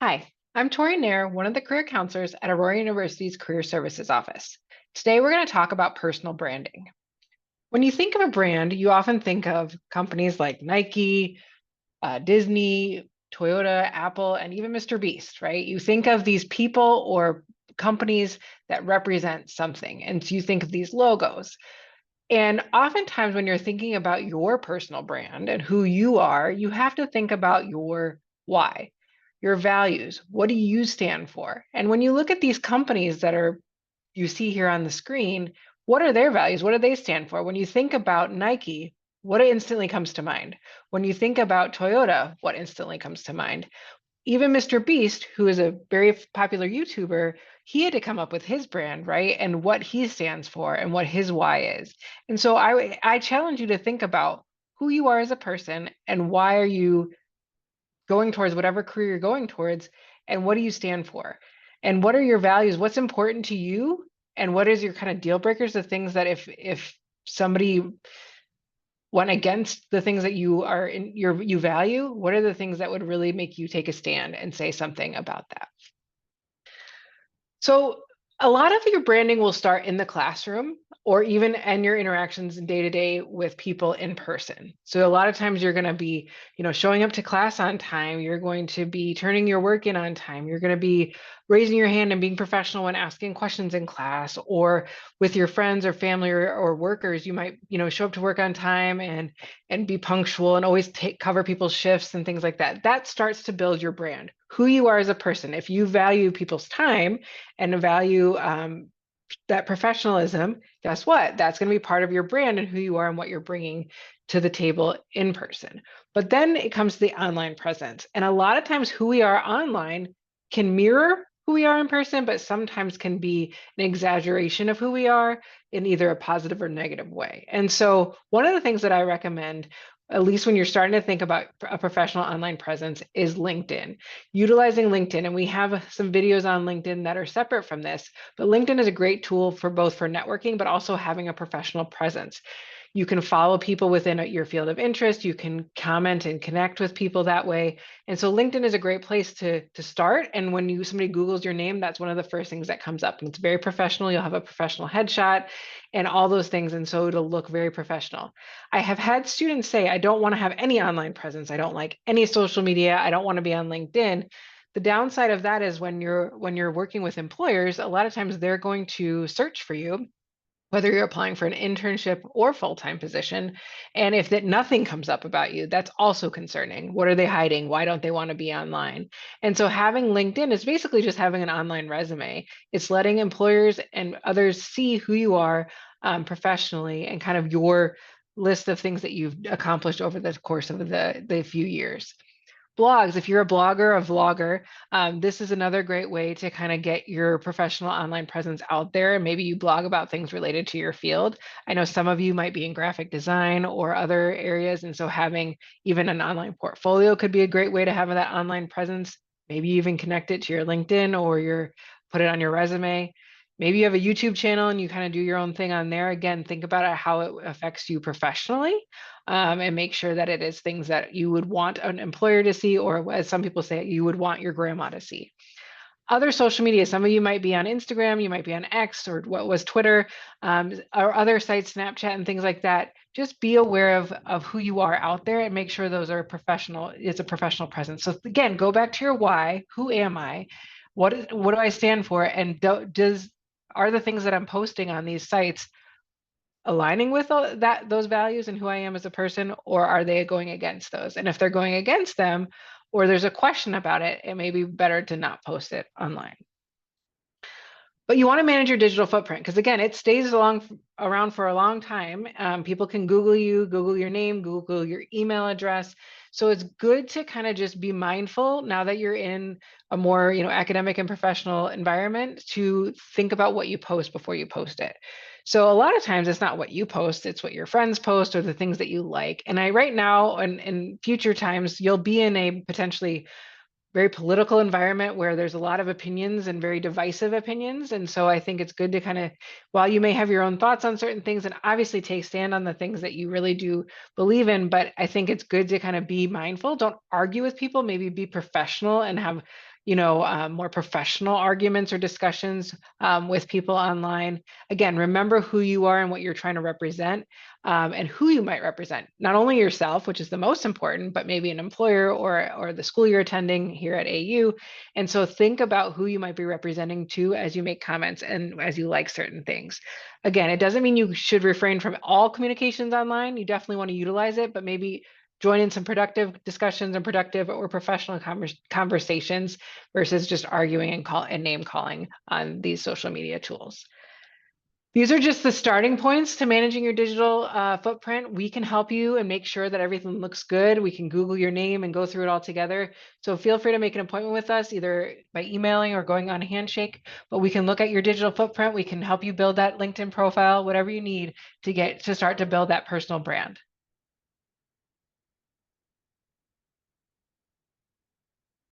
Hi, I'm Tori Nair, one of the career counselors at Aurora University's Career Services Office. Today, we're going to talk about personal branding. When you think of a brand, you often think of companies like Nike, Disney, Toyota, Apple, and even Mr. Beast, right? You think of these people or companies that represent something, and so you think of these logos. And oftentimes, when you're thinking about your personal brand and who you are, you have to think about your why, your values. What do you stand for? And when you look at these companies that are you see here on the screen, what are their values? What do they stand for? When you think about Nike, what instantly comes to mind? When you think about Toyota, what instantly comes to mind? Even Mr. Beast, who is a very popular YouTuber, he had to come up with his brand, right? And what he stands for and what his why is. And so I challenge you to think about who you are as a person and why are you going towards whatever career you're going towards, and what do you stand for? And what are your values? What's important to you? And what is your kind of deal breakers, the things that if somebody went against the things that you value, what are the things that would really make you take a stand and say something about that? So a lot of your branding will start in the classroom or even in your interactions day to day with people in person. So a lot of times you're going to be, showing up to class on time. You're going to be turning your work in on time. You're going to be raising your hand and being professional when asking questions in class, or with your friends or family or workers. You might, show up to work on time and be punctual and always cover people's shifts and things like that. That starts to build your brand, who you are as a person. If you value people's time and value that professionalism, guess what? That's going to be part of your brand and who you are and what you're bringing to the table in person. But then it comes to the online presence. And a lot of times, who we are online can mirror who we are in person, but sometimes can be an exaggeration of who we are in either a positive or negative way. And so, one of the things that I recommend, at least when you're starting to think about a professional online presence, is LinkedIn. Utilizing LinkedIn, and we have some videos on LinkedIn that are separate from this, but LinkedIn is a great tool for both for networking, but also having a professional presence. You can follow people within your field of interest. You can comment and connect with people that way. And so LinkedIn is a great place to start. And when somebody Googles your name, that's one of the first things that comes up. And it's very professional. You'll have a professional headshot and all those things. And so it'll look very professional. I have had students say, I don't want to have any online presence. I don't like any social media. I don't want to be on LinkedIn. The downside of that is when you're working with employers, a lot of times they're going to search for you, whether you're applying for an internship or full-time position. And if that nothing comes up about you, that's also concerning. What are they hiding? Why don't they want to be online? And so having LinkedIn is basically just having an online resume. It's letting employers and others see who you are professionally and kind of your list of things that you've accomplished over the course of the few years. Blogs, if you're a blogger, a vlogger, this is another great way to kind of get your professional online presence out there. And maybe you blog about things related to your field. I know some of you might be in graphic design or other areas. And so having even an online portfolio could be a great way to have that online presence. Maybe you even connect it to your LinkedIn or put it on your resume. Maybe you have a YouTube channel and you kind of do your own thing on there. Again, think about how it affects you professionally, and make sure that it is things that you would want an employer to see, or as some people say, you would want your grandma to see. Other social media, some of you might be on Instagram, you might be on X or what was Twitter, or other sites, Snapchat and things like that. Just be aware of who you are out there and make sure those are professional. It's a professional presence. So again, go back to your why. Who am I? What do I stand for? And are the things that I'm posting on these sites aligning with those values and who I am as a person, or are they going against those? And if they're going against them, or there's a question about it, it may be better to not post it online. But you want to manage your digital footprint because, again, it stays around for a long time. People can Google you, Google your name, Google your email address. So it's good to kind of just be mindful now that you're in a more, academic and professional environment, to think about what you post before you post it. So a lot of times it's not what you post, it's what your friends post or the things that you like. And right now and in future times, you'll be in a potentially very political environment where there's a lot of opinions and very divisive opinions. And so I think it's good to kind of, while you may have your own thoughts on certain things and obviously take stand on the things that you really do believe in, but I think it's good to kind of be mindful. Don't argue with people, maybe be professional and have, more professional arguments or discussions with people online. Again, remember who you are and what you're trying to represent, and who you might represent. Not only yourself, which is the most important, but maybe an employer or the school you're attending here at AU. And so think about who you might be representing too as you make comments and as you like certain things. Again, it doesn't mean you should refrain from all communications online. You definitely want to utilize it, but maybe join in some productive discussions and productive or professional conversations versus just arguing and name calling on these social media tools. These are just the starting points to managing your digital footprint. We can help you and make sure that everything looks good. We can Google your name and go through it all together. So feel free to make an appointment with us, either by emailing or going on a handshake, but we can look at your digital footprint. We can help you build that LinkedIn profile, whatever you need to start to build that personal brand.